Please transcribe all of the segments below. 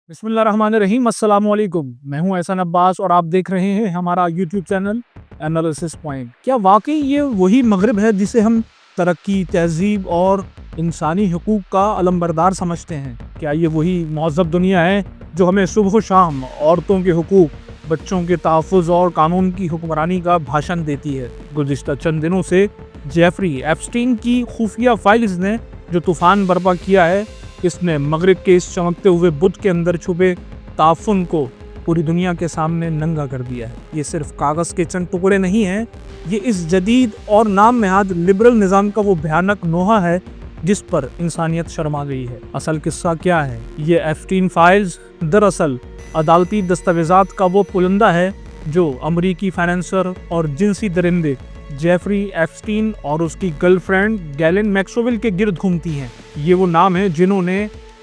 बिस्मिल्लाहिर्रहमानिर्रहीम, अस्सलाम वालेकुम। मैं हूं एहसान अब्बास और आप देख रहे हैं हमारा यूट्यूब चैनल एनालिसिस पॉइंट। क्या वाकई ये वही मगरिब है जिसे हम तरक्की, तहजीब और इंसानी हुकूक का अलमबरदार समझते हैं? क्या ये वही महज़ब दुनिया है जो हमें सुबह शाम औरतों के हुकूक, बच्चों के तहफ़्फ़ुज़ और कानून की हुक्मरानी का भाषण देती है? गुज़िश्ता चंद दिनों से जेफरी एप्स्टीन की खुफिया फाइल्स ने जो तूफ़ान बर्पा किया है, इसने मगरिब के इस चमकते हुए बुत के अंदर छुपे ताफुन को पूरी दुनिया के सामने नंगा कर दिया है। ये सिर्फ कागज़ के चंद टुकड़े नहीं हैं, ये इस जदीद और नाम नहाद लिबरल निज़ाम का वो भयानक नोहा है जिस पर इंसानियत शर्मा गई है। असल किस्सा क्या है? ये एप्स्टीन फाइल्स दरअसल अदालती दस्तावेज़ात का वो पुलंदा है जो अमरीकी फाइनेंसर और जिनसी दरिंदे जेफरी एप्स्टीन और उसकी गर्लफ्रेंड गैलेन मैक्सवेल के गिर्द घूमती हैं। ये वो नाम है जिन्होंने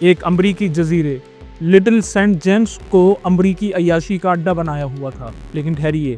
एक अमरीकी जजीरे लिटिल सेंट जेम्स को अमरीकी अय्याशी का अड्डा बनाया हुआ था। लेकिन ठहरिए,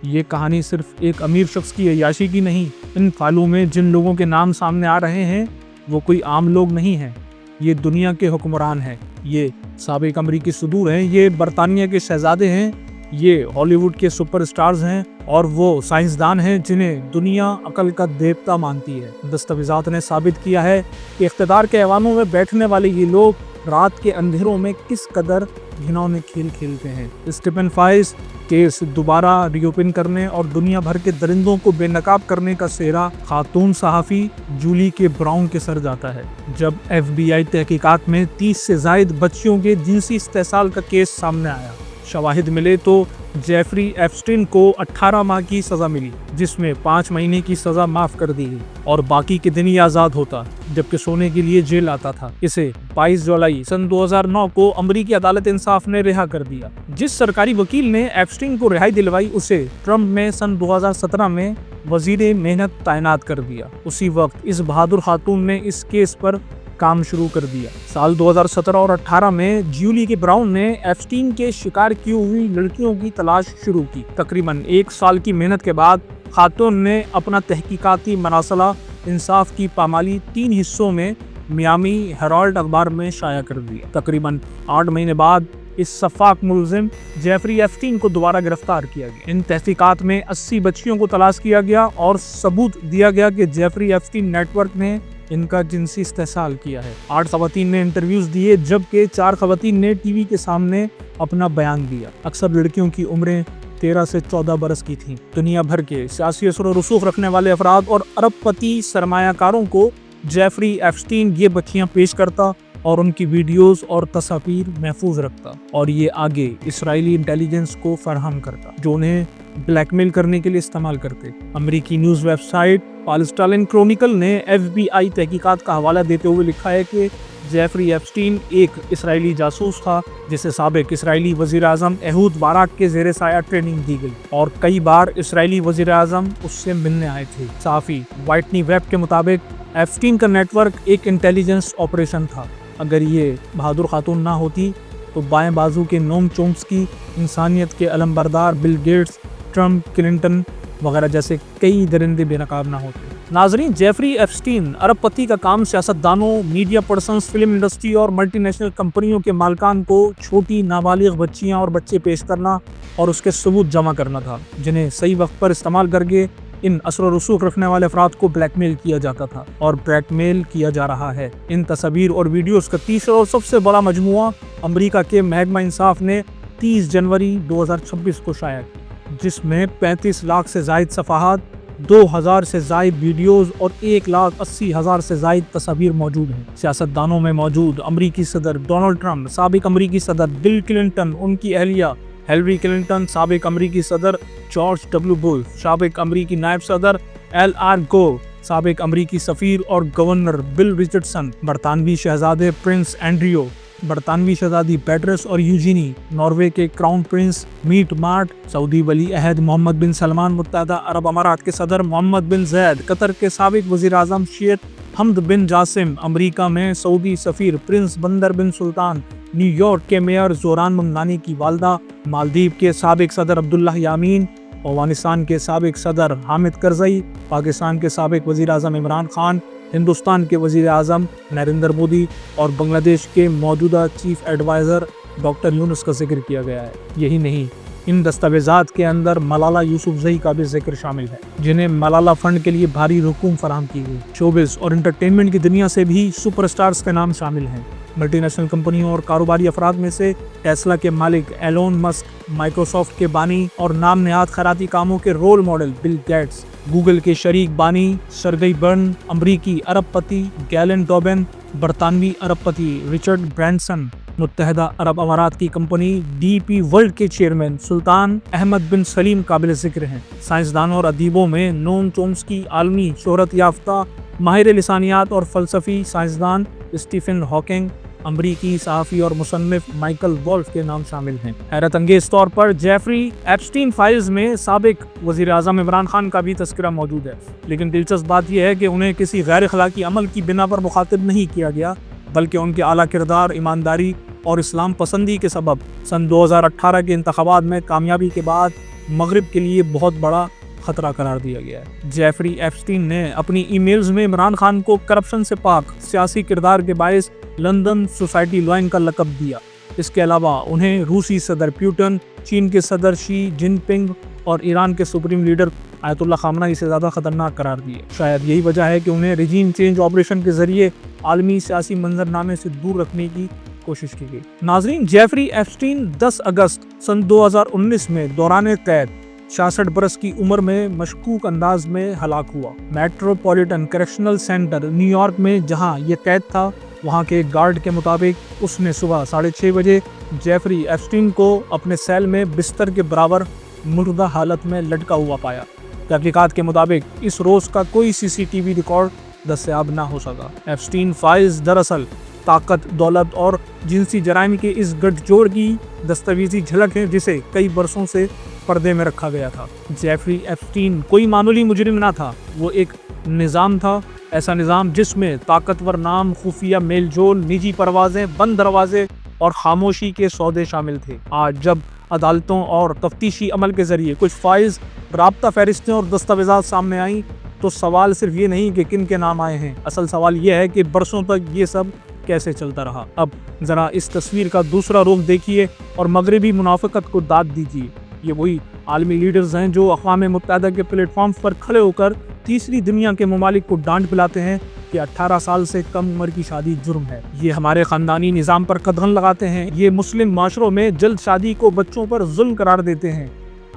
ये कहानी सिर्फ एक अमीर शख्स की अय्याशी की नहीं। इन फाइलों में जिन लोगों के नाम सामने आ रहे हैं वो कोई आम लोग नहीं हैं, ये दुनिया के हुक्मरान हैं, ये साबिक अमरीकी सदूर हैं, ये बरतानिया के शहजादे हैं, ये हॉलीवुड के सुपरस्टार्स हैं और वो साइंसदान हैं जिन्हें दुनिया अकल का देवता मानती है। दस्तावेज़ात ने साबित किया है कि इख्तिदार के ऐवानों में बैठने वाले ये लोग रात के अंधेरों में किस कदर घिनौने खेल खेलते हैं। स्टीफन फाइल्स केस दोबारा रीओपन करने और दुनिया भर के दरिंदों को बेनकाब करने का सेहरा खातून सहाफ़ी जूली के ब्राउन के सर जाता है। जब FBI तहकीकात में 30 से ज़ायद बच्चियों के जिनसी इस्तेसाल का केस सामने आया, शवाहिद मिले तो जेफरी एप्स्टीन को 18 माह की सज़ा मिली, जिसमें 5 महीने की सज़ा माफ़ कर दी गई और बाकी के दिन ही आज़ाद होता, जबकि सोने के लिए जेल आता था। इसे 22 जुलाई सन 2009 को अमरीकी अदालत इंसाफ ने रिहा कर दिया। जिस सरकारी वकील ने एप्स्टीन को रिहाई दिलवाई, उसे ट्रंप में सन 2017 में वजीर मेहनत तैनात कर दिया। उसी वक्त इस बहादुर खातून ने इस केस पर काम शुरू कर दिया। साल 2017 और 18 में जूली के ब्राउन ने एप्स्टीन के शिकार की हुई लड़कियों की तलाश शुरू की। तकरीबन 1 साल की मेहनत के बाद खातून ने अपना तहकीकाती मरासला इंसाफ की पामाली 3 हिस्सों में मियामी हेराल्ड अखबार में शाया कर दिया। तकरीबन 8 महीने बाद इस सफाक मुलजिम जेफरी एप्स्टीन को दोबारा गिरफ्तार किया गया। इन तहकीकात में 80 बच्चियों को तलाश किया गया और सबूत दिया गया कि जेफरी एप्स्टीन नेटवर्क ने इनका जिनसी इस्तेसाल किया है। 8 खवातीन ने इंटरव्यूज दिए, जबकि 4 खवातीन ने टीवी के सामने अपना बयान दिया। अक्सर लड़कियों की उम्रें 13 से 14 बरस की थीं। दुनिया भर के सियासी असर और रसूख रखने वाले अफराद और अरबपति सरमायाकारों को जेफरी एप्स्टीन ये बच्चियां पेश करता और उनकी वीडियोस और तस्वीर महफूज रखता और ये आगे इस्राएली इंटेलिजेंस को फराहम करता, जो उन्हें ब्लैकमेल करने के लिए इस्तेमाल करते। अमेरिकी न्यूज़ वेबसाइट पालस्टाइन क्रॉनिकल ने FBI तहकीकात का हवाला देते हुए लिखा है कि जेफरी एप्स्टीन एक इस्राएली जासूस था जिसे साबिक इस्राएली वज़ीर आज़म एहूद बाराक के ज़ेरे साया ट्रेनिंग दी गई और कई बार इस्राएली वज़ीर आज़म उससे मिलने आए थे। सहाफ़ी व्हाइटनी वेब के मुताबिक एप्स्टीन का नेटवर्क एक इंटेलिजेंस ऑपरेशन था। अगर ये बहादुर खातून ना होती तो बाएं बाजू के नोम चोम्स्की इंसानियत के अलमबरदार बिल गेट्स, ट्रंप, क्लिंटन वगैरह जैसे कई दरिंदे बेनकाब ना होते। नाजरीन, जेफरी एप्स्टीन अरबपति का काम सियासतदानों, मीडिया पर्सन्स, फिल्म इंडस्ट्री और मल्टीनेशनल कंपनियों के मालिकान को छोटी नाबालिग बच्चियां और बच्चे पेश करना और उसके सबूत जमा करना था, जिन्हें सही वक्त पर इस्तेमाल करके इन असर और रसूख रखने वाले अफराद को ब्लैकमेल किया जाता था और ब्लैकमेल किया जा रहा है। इन तस्वीर और वीडियोस का तीसरा और सबसे बड़ा मजमुआ अमेरिका के महकमा इंसाफ ने 30 जनवरी 2026 को शाया किया, जिसमें 35 लाख से ज़ायद सफ़हात, 2000 से ज़ायद वीडियोस और 1,80,000 से ज़ायद तस्वीर मौजूद हैं। सियासतदानों में मौजूद अमरीकी सदर डोनाल्ड ट्रंप, साबिक अमरीकी सदर बिल क्लिंटन, उनकी अहलिया हिलरी क्लिंटन, साबिक अमरीकी सदर जॉर्ज W. बुश, साबिक अमरीकी नायब सदर L.R. गोर, साबिक अमरीकी सफ़ीर और गवर्नर बिल रिचर्डसन, बरतानवी शहजादे प्रिंस एंड्रियो, बरतानवी शहजादी पैट्रिस और यूजीनी, नॉर्वे के crown prince Mette Marit, Saudi वली अहद मोहम्मद बिन सलमान, मुत्तहदा अरब अमारात के सदर मोहम्मद बिन जैद, कतर के साबिक वज़ीर आज़म शेख हमद बिन जासिम, अमरीका में सऊदी सफ़ीर प्रिंस बंदर बिन सुल्तान, न्यूयॉर्क के मेयर जोरान ममदानी की वालदा, मालदीव के साबिक सदर अब्दुल्लाह यामीन, अफगानिस्तान के साबिक सदर हामिद करज़ई, पाकिस्तान के साबिक वज़ीर आज़म इमरान खान, हिंदुस्तान के वज़ीर आज़म नरेंद्र मोदी और बांग्लादेश के मौजूदा चीफ एडवाइज़र ڈاکٹر یونس کا ذکر کیا گیا ہے۔ یہی نہیں، ان دستاویزات کے اندر ملالہ یوسفزئی کا بھی ذکر شامل ہے، جنہیں ملالہ فنڈ کے لیے بھاری رقوم فراہم کی گئی۔ شوبز اور انٹرٹینمنٹ کی دنیا سے بھی سپر اسٹارز کے نام شامل ہیں۔ ملٹی نیشنل کمپنیوں اور کاروباری افراد میں سے ٹیسلا کے مالک ایلون مسک، مائکروسافٹ کے بانی اور نام نہاد خیراتی کاموں کے role model Bill Gates, Google کے شریک بانی سرگئی برن، امریکی ارب پتی گیلن ڈوبن، برطانوی ارب پتی رچرڈ برینسن، متحدہ عرب امارات کی کمپنی ڈی پی ورلڈ کے چیئرمین سلطان احمد بن سلیم قابل ذکر ہیں۔ سائنسدانوں اور ادیبوں میں نوم چومسکی، عالمی شہرت یافتہ ماہر لسانیات اور فلسفی سائنسدان اسٹیفن ہاکنگ، امریکی صحافی اور مصنف مائیکل وولف کے نام شامل ہیں۔ حیرت انگیز طور پر جیفری ایپسٹین فائلز میں سابق وزیر اعظم عمران خان کا بھی تذکرہ موجود ہے، لیکن دلچسپ بات یہ ہے کہ انہیں کسی غیر اخلاقی عمل کی بنا پر مخاطب نہیں کیا گیا، بلکہ ان کے اعلیٰ کردار، ایمانداری اور اسلام پسندی کے سبب سن 2018 کے انتخابات میں کامیابی کے بعد مغرب کے لیے بہت بڑا خطرہ قرار دیا گیا ہے۔ جیفری ایپسٹین نے اپنی ای میلز میں عمران خان کو کرپشن سے پاک سیاسی کردار کے باعث لندن سوسائٹی لائن کا لقب دیا۔ اس کے علاوہ انہیں روسی صدر پیوٹن، چین کے صدر شی جن پنگ اور ایران کے سپریم لیڈر آیت اللہ خامنہ سے زیادہ خطرناک قرار دیے۔ شاید یہی وجہ ہے کہ انہیں ریجیم چینج آپریشن کے ذریعے عالمی سیاسی منظرنامے سے دور رکھنے کی کوشش کی گئی۔ ناظرین، جیفری ایپسٹین 10 اگست سن 2019 میں دوران قید 66 برس کی عمر میں مشکوک انداز میں ہلاک ہوا۔ Metropolitan correctional centre new York میں جہاں یہ قید تھا، وہاں کے ایک گارڈ کے مطابق اس نے صبح 6:30 بجے جیفری ایپسٹین کو اپنے سیل میں بستر کے برابر مردہ حالت میں لٹکا ہوا پایا۔ تحقیقات کے مطابق اس روز کا کوئی CCTV ریکارڈ دستیاب نہ ہو سکا۔ ایپسٹین فائلز دراصل طاقت، دولت اور جنسی جرائم کے اس گٹھ جوڑ کی دستاویزی جھلک ہے جسے کئی برسوں سے پردے میں رکھا گیا تھا۔ جیفری ایپسٹین کوئی معمولی مجرم نہ تھا، وہ ایک نظام تھا، ایسا نظام جس میں طاقتور نام، خفیہ میل جول، نجی پروازیں، بند دروازے اور خاموشی کے سودے شامل تھے۔ آج جب عدالتوں اور تفتیشی عمل کے ذریعے کچھ فائلز، رابطہ فہرستیں اور دستاویزات سامنے آئیں تو سوال صرف یہ نہیں کہ کن کے نام آئے ہیں، اصل سوال یہ ہے کہ برسوں تک یہ سب کیسے چلتا رہا۔ اب ذرا اس تصویر کا دوسرا رخ دیکھیے اور مغربی منافقت کو داد دیجیے۔ یہ وہی عالمی لیڈرز ہیں جو اقوام متحدہ کے پلیٹ فارمز پر کھڑے ہو کر تیسری دنیا کے ممالک کو ڈانٹ پلاتے ہیں کہ 18 سال سے کم عمر کی شادی جرم ہے۔ یہ ہمارے خاندانی نظام پر قدغن لگاتے ہیں۔ یہ مسلم معاشروں میں جلد شادی کو بچوں پر ظلم قرار دیتے ہیں۔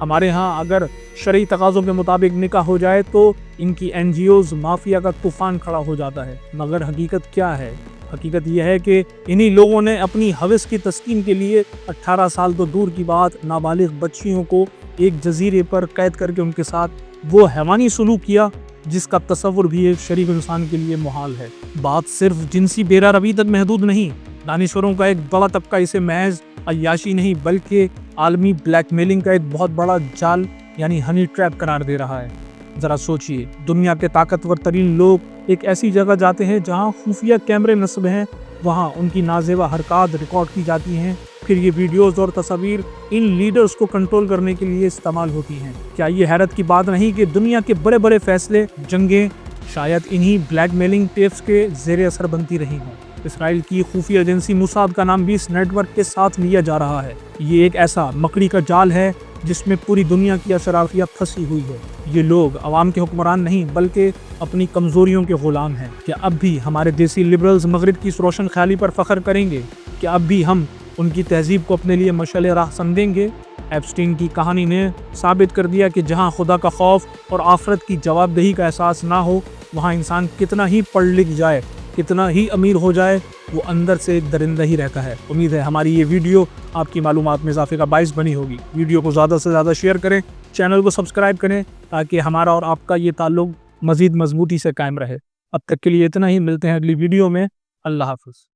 ہمارے ہاں اگر شرعی تقاضوں کے مطابق نکاح ہو جائے تو ان کی NGOز مافیا کا طوفان کھڑا ہو جاتا ہے۔ مگر حقیقت کیا ہے؟ حقیقت یہ ہے کہ انہی لوگوں نے اپنی ہوس کی تسکین کے لیے 18 سال تو دور کی بات، نابالغ بچیوں کو ایک جزیرے پر قید کر کے ان کے ساتھ وہ حیوانی سلوک کیا جس کا تصور بھی ایک شریف انسان کے لیے محال ہے۔ بات صرف جنسی بیرا روی تک محدود نہیں، دانشوروں کا ایک بڑا طبقہ اسے محض عیاشی نہیں بلکہ عالمی بلیک میلنگ کا ایک بہت بڑا جال یعنی ہنی ٹریپ قرار دے رہا ہے۔ ذرا سوچئے، دنیا کے طاقتور ترین لوگ ایک ایسی جگہ جاتے ہیں جہاں خفیہ کیمرے نصب ہیں، وہاں ان کی نازیبا حرکات ریکارڈ کی جاتی ہیں، پھر یہ ویڈیوز اور تصاویر ان لیڈرز کو کنٹرول کرنے کے لیے استعمال ہوتی ہیں۔ کیا یہ حیرت کی بات نہیں کہ دنیا کے بڑے بڑے فیصلے، جنگیں شاید انہی بلیک میلنگ ٹیپس کے زیر اثر بنتی رہی ہیں؟ اسرائیل کی خفیہ ایجنسی موساد کا نام بھی اس نیٹ ورک کے ساتھ لیا جا رہا ہے۔ یہ ایک ایسا مکڑی کا جال ہے جس میں پوری دنیا کی اشرافیہ پھنسی ہوئی ہے۔ یہ لوگ عوام کے حکمران نہیں بلکہ اپنی کمزوریوں کے غلام ہیں۔ کیا اب بھی ہمارے دیسی لبرلز مغرب کی اس روشن خیالی پر فخر کریں گے؟ کیا اب بھی ہم ان کی تہذیب کو اپنے لیے مشعل راہ سمجھیں گے؟ ایپسٹین کی کہانی نے ثابت کر دیا کہ جہاں خدا کا خوف اور آخرت کی جواب دہی کا احساس نہ ہو، وہاں انسان کتنا ہی پڑھ لکھ جائے، کتنا ہی امیر ہو جائے، وہ اندر سے ایک درندہ ہی رہتا ہے۔ امید ہے ہماری یہ ویڈیو آپ کی معلومات میں اضافے کا باعث بنی ہوگی۔ ویڈیو کو زیادہ سے زیادہ شیئر کریں، چینل کو سبسکرائب کریں تاکہ ہمارا اور آپ کا یہ تعلق مزید مضبوطی سے قائم رہے۔ اب تک کے لیے اتنا ہی، ملتے ہیں اگلی ویڈیو میں۔ اللہ حافظ۔